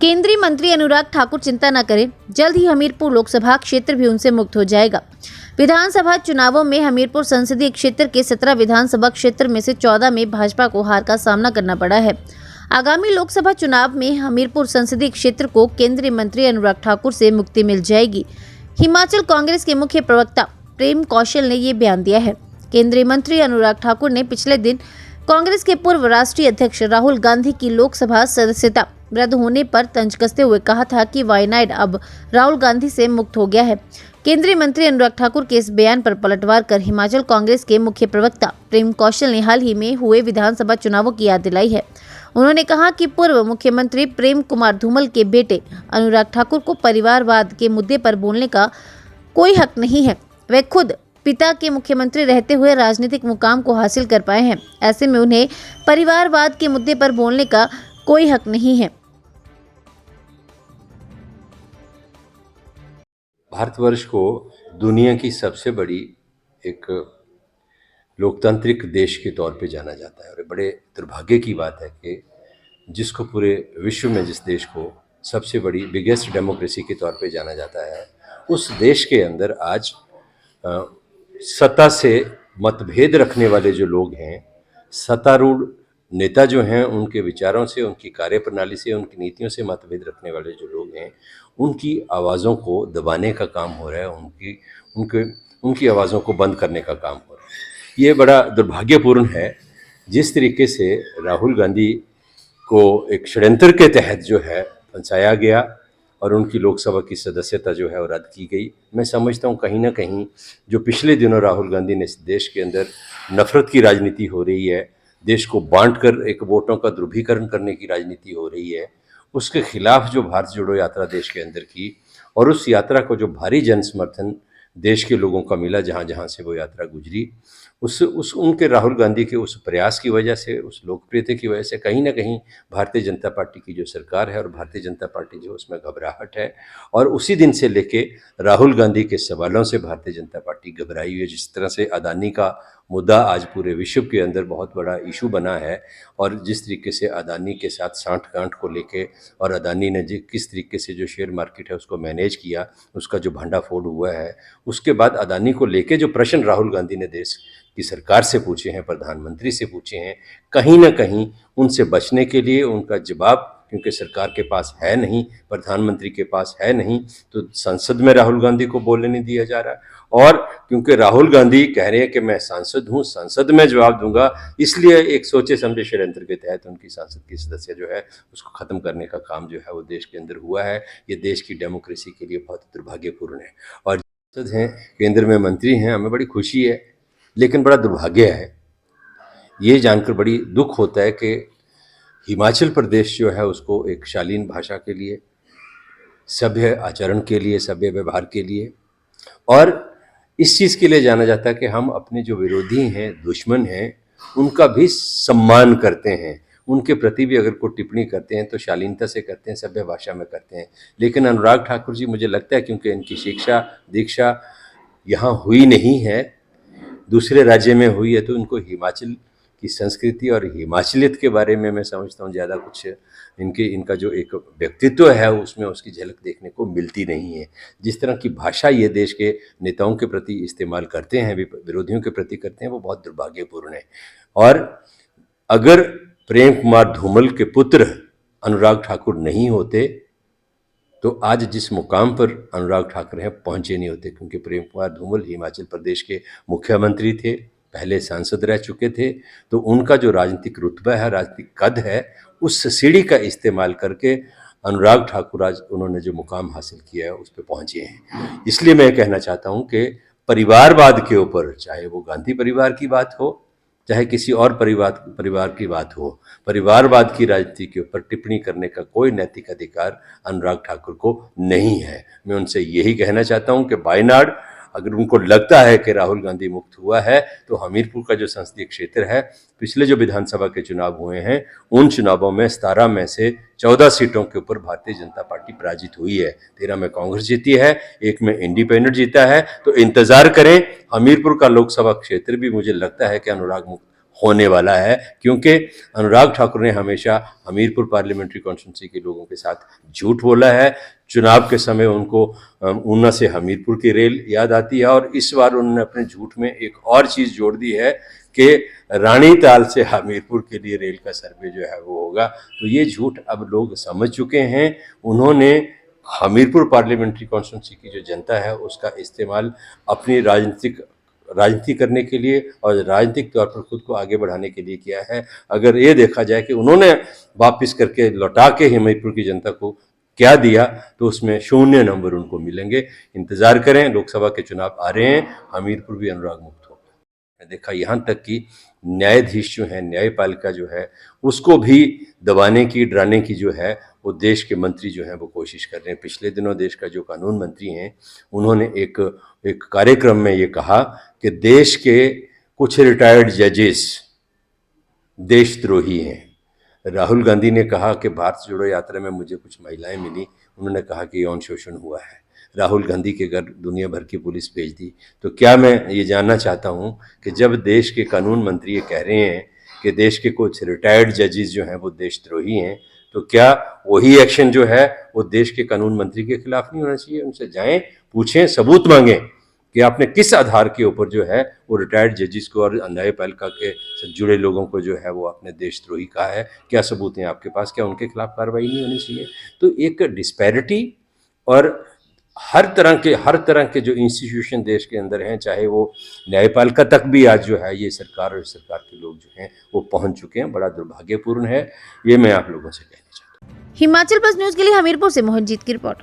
केंद्रीय मंत्री अनुराग ठाकुर चिंता न करें, जल्द ही हमीरपुर लोकसभा क्षेत्र भी उनसे मुक्त हो जाएगा। विधानसभा चुनावों में हमीरपुर संसदीय क्षेत्र के 17 विधानसभा क्षेत्र में से 14 में भाजपा को हार का सामना करना पड़ा है। आगामी लोकसभा चुनाव में हमीरपुर संसदीय क्षेत्र को केंद्रीय मंत्री अनुराग ठाकुर से मुक्ति मिल जाएगी। हिमाचल कांग्रेस के मुख्य प्रवक्ता प्रेम कौशल ने ये बयान दिया है। केंद्रीय मंत्री अनुराग ठाकुर ने पिछले दिन कांग्रेस के पूर्व राष्ट्रीय अध्यक्ष राहुल गांधी की लोकसभा सदस्यता रद्द होने पर तंज कसते हुए कहा था कि वायनाड अब राहुल गांधी से मुक्त हो गया है। केंद्रीय मंत्री अनुराग ठाकुर के इस बयान पर पलटवार कर हिमाचल कांग्रेस के मुख्य प्रवक्ता प्रेम कौशल ने हाल ही में हुए विधानसभा चुनावों की याद दिलाई है। उन्होंने कहा कि पूर्व मुख्यमंत्री प्रेम कुमार धूमल के बेटे अनुराग ठाकुर को परिवारवाद के मुद्दे पर बोलने का कोई हक नहीं है। वे खुद पिता के मुख्यमंत्री रहते हुए राजनीतिक मुकाम को हासिल कर पाए हैं। ऐसे में उन्हें परिवारवाद के मुद्दे पर बोलने का कोई हक नहीं है। भारतवर्ष को दुनिया की सबसे बड़ी एक लोकतांत्रिक देश के तौर पे जाना जाता है और बड़े दुर्भाग्य की बात है कि जिसको पूरे विश्व में जिस देश को सबसे बड़ी बिगेस्ट डेमोक्रेसी के तौर पे जाना जाता है, उस देश के अंदर आज सत्ता से मतभेद रखने वाले जो लोग हैं, सत्तारूढ़ नेता जो हैं, उनके विचारों से, उनकी कार्यप्रणाली से, उनकी नीतियों से मतभेद रखने वाले जो लोग हैं, उनकी आवाज़ों को दबाने का काम हो रहा है, उनकी आवाज़ों को बंद करने का काम हो रहा है। ये बड़ा दुर्भाग्यपूर्ण है। जिस तरीके से राहुल गांधी को एक षड्यंत्र के तहत जो है फंसाया गया और उनकी लोकसभा की सदस्यता जो है वो रद्द की गई, मैं समझता हूँ कहीं ना कहीं जो पिछले दिनों राहुल गांधी ने इस देश के अंदर नफरत की राजनीति हो रही है, देश को बांटकर एक वोटों का ध्रुवीकरण करने की राजनीति हो रही है, उसके खिलाफ जो भारत जोड़ो यात्रा देश के अंदर की और उस यात्रा को जो भारी जन समर्थन देश के लोगों का मिला, जहाँ जहाँ से वो यात्रा गुजरी, उनके राहुल गांधी के उस प्रयास की वजह से, उस लोकप्रियता की वजह से कहीं ना कहीं भारतीय जनता पार्टी की जो सरकार है और भारतीय जनता पार्टी जो उसमें घबराहट है, और उसी दिन से लेके राहुल गांधी के सवालों से भारतीय जनता पार्टी घबराई हुई है। जिस तरह से अदानी का मुद्दा आज पूरे विश्व के अंदर बहुत बड़ा इशू बना है और जिस तरीके से अदानी के साथ सांठ-गांठ को लेके और अदानी ने किस तरीके से जो शेयर मार्केट है उसको मैनेज किया, उसका जो भंडाफोड़ हुआ है, उसके बाद अदानी को लेके जो प्रश्न राहुल गांधी ने देश की सरकार से पूछे हैं, प्रधानमंत्री से पूछे हैं, कहीं ना कहीं उनसे बचने के लिए उनका जवाब, क्योंकि सरकार के पास है नहीं, प्रधानमंत्री के पास है नहीं, तो संसद में राहुल गांधी को बोलने नहीं दिया जा रहा। और क्योंकि राहुल गांधी कह रहे हैं कि मैं सांसद हूं, संसद में जवाब दूंगा, इसलिए एक सोचे समझे षड्यंत्र के तहत उनकी संसद की सदस्य जो है उसको खत्म करने का काम जो है वो देश के अंदर हुआ है। ये देश की डेमोक्रेसी के लिए बहुत दुर्भाग्यपूर्ण है। और सांसद हैं, केंद्र में मंत्री हैं, हमें बड़ी खुशी है, लेकिन बड़ा दुर्भाग्य है, ये जानकर बड़ी दुख होता है कि हिमाचल प्रदेश जो है उसको एक शालीन भाषा के लिए, सभ्य आचरण के लिए, सभ्य व्यवहार के लिए और इस चीज़ के लिए जाना जाता है कि हम अपने जो विरोधी हैं, दुश्मन हैं, उनका भी सम्मान करते हैं, उनके प्रति भी अगर कोई टिप्पणी करते हैं तो शालीनता से करते हैं, सभ्य भाषा में करते हैं। लेकिन अनुराग ठाकुर जी, मुझे लगता है क्योंकि इनकी शिक्षा दीक्षा यहाँ हुई नहीं है, दूसरे राज्य में हुई है, तो इनको हिमाचल की संस्कृति और हिमाचलियत के बारे में मैं समझता हूँ ज़्यादा कुछ इनका जो एक व्यक्तित्व है उसमें उसकी झलक देखने को मिलती नहीं है। जिस तरह की भाषा ये देश के नेताओं के प्रति इस्तेमाल करते हैं, विरोधियों के प्रति करते हैं, वो बहुत दुर्भाग्यपूर्ण है। और अगर प्रेम कुमार धूमल के पुत्र अनुराग ठाकुर नहीं होते तो आज जिस मुकाम पर अनुराग ठाकुर हैं पहुँचे नहीं होते, क्योंकि प्रेम कुमार धूमल हिमाचल प्रदेश के मुख्यमंत्री थे, पहले सांसद रह चुके थे, तो उनका जो राजनीतिक रुतबा है, राजनीतिक कद है, उस सीढ़ी का इस्तेमाल करके अनुराग ठाकुर आज उन्होंने जो मुकाम हासिल किया है उस पर पहुँचे हैं। इसलिए मैं कहना चाहता हूँ कि परिवारवाद के ऊपर, चाहे वो गांधी परिवार की बात हो, चाहे किसी और परिवार की बात हो, परिवारवाद की राजनीति के ऊपर टिप्पणी करने का कोई नैतिक अधिकार अनुराग ठाकुर को नहीं है। मैं उनसे यही कहना चाहता हूं कि वायनाड, अगर उनको लगता है कि राहुल गांधी मुक्त हुआ है, तो हमीरपुर का जो संसदीय क्षेत्र है, पिछले जो विधानसभा के चुनाव हुए हैं, उन चुनावों में 17 में से 14 सीटों के ऊपर भारतीय जनता पार्टी पराजित हुई है। 13 में कांग्रेस जीती है, 1 में इंडिपेंडेंट जीता है। तो इंतजार करें, हमीरपुर का लोकसभा क्षेत्र भी मुझे लगता है कि अनुराग मुक्त होने वाला है, क्योंकि अनुराग ठाकुर ने हमेशा हमीरपुर पार्लियामेंट्री कॉन्स्टिट्यूंसी के लोगों के साथ झूठ बोला है। चुनाव के समय उनको ऊना से हमीरपुर की रेल याद आती है, और इस बार उन्होंने अपने झूठ में एक और चीज़ जोड़ दी है कि रानीताल से हमीरपुर के लिए रेल का सर्वे जो है वो होगा। तो ये झूठ अब लोग समझ चुके हैं। उन्होंने हमीरपुर पार्लियामेंट्री कॉन्स्टिट्यूंसी की जो जनता है उसका इस्तेमाल अपनी राजनीति करने के लिए और राजनीतिक तौर पर खुद को आगे बढ़ाने के लिए किया है। अगर ये देखा जाए कि उन्होंने वापस करके लौटा के हमीरपुर की जनता को क्या दिया, तो उसमें 0 नंबर उनको मिलेंगे। इंतज़ार करें, लोकसभा के चुनाव आ रहे हैं, हमीरपुर भी अनुराग मुक्त होगा। देखा यहाँ तक कि न्यायाधीश जो है, न्यायपालिका जो है, उसको भी दबाने की, डराने की जो है वो देश के मंत्री जो हैं वो कोशिश कर रहे हैं। पिछले दिनों देश का जो कानून मंत्री हैं उन्होंने एक कार्यक्रम में ये कहा कि देश के कुछ रिटायर्ड जजेस देशद्रोही हैं। राहुल गांधी ने कहा कि भारत जोड़ो यात्रा में मुझे कुछ महिलाएं मिली, उन्होंने कहा कि यौन शोषण हुआ है। राहुल गांधी के घर दुनिया भर की पुलिस भेज दी। तो क्या मैं ये जानना चाहता हूँ कि जब देश के कानून मंत्री ये कह रहे हैं कि देश के कुछ रिटायर्ड जजेस जो हैं वो देशद्रोही हैं, तो क्या वही एक्शन जो है वो देश के कानून मंत्री के खिलाफ नहीं होना चाहिए? उनसे जाएं, पूछें, सबूत मांगें कि आपने किस आधार के ऊपर जो है वो रिटायर्ड जजेस को और न्यायपालिका के से जुड़े लोगों को जो है वो आपने देशद्रोही कहा है। क्या सबूत हैं आपके पास? क्या उनके खिलाफ कार्रवाई नहीं होनी चाहिए? तो एक डिस्पैरिटी, और हर तरह के जो इंस्टीट्यूशन देश के अंदर हैं, चाहे वो न्यायपालिका तक भी आज जो है ये सरकार और सरकार के लोग जो हैं वो पहुंच चुके हैं। बड़ा दुर्भाग्यपूर्ण है। ये मैं आप लोगों से कहना चाहता हूँ। हिमाचल प्लस न्यूज के लिए हमीरपुर से मोहनजीत की रिपोर्ट।